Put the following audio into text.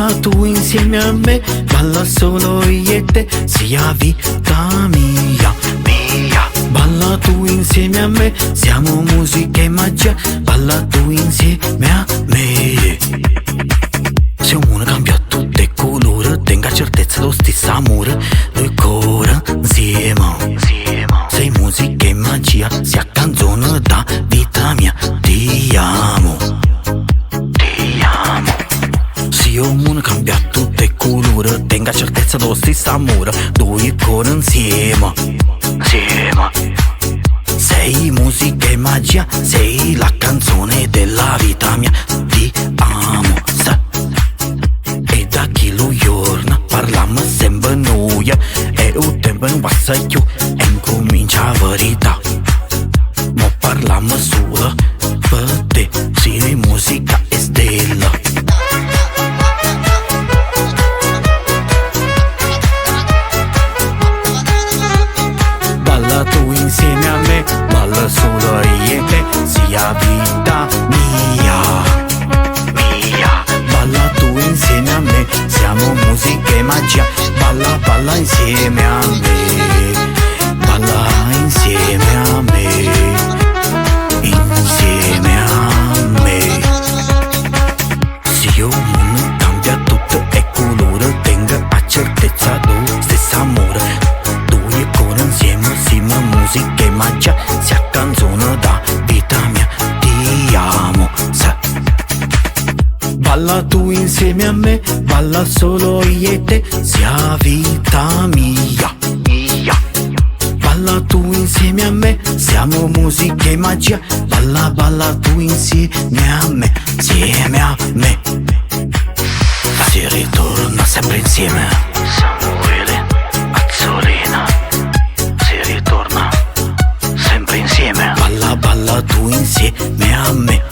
Balla tu insieme a me, balla solo io e te, sia vita mia, mia. Balla tu insieme a me, siamo musica e magia, balla tu insieme a me. Se un mondo cambia tutte colore, tenga certezza lo stesso amore, due cuore insieme. Sei musica e magia, sia canzone da vita mia, ti amo. Se un mondo cambia tutte colore, tenga certezza lo stesso amore, due cuore insieme. Sei musica e magia, sei la canzone della vita mia, ti amo. E da chi lo giorno parliamo sempre noi, e il tempo non passa più e incomincia la verità. Ma parliamo solo per te, sei musica e stella. Balla tu insieme a me, balla solo io e te, sia vita mia, mia. Balla tu insieme a me, siamo musica e magia, balla, balla insieme a me, balla insieme a me, insieme a me. Se io non cambia tutto e colore, tenga a certezza lo stesso amore, due con insieme, siamo musica e magia, sia canzone da vita mia, ti amo, sa. Balla tu insieme a me, balla solo io e te, sia vita mia, mia. Balla tu insieme a me, siamo musica e magia, balla, balla tu insieme a me, insieme a me. Si ritorna sempre insieme, Samuele Azzolina. Si ritorna sempre insieme, balla, balla tu insieme a me.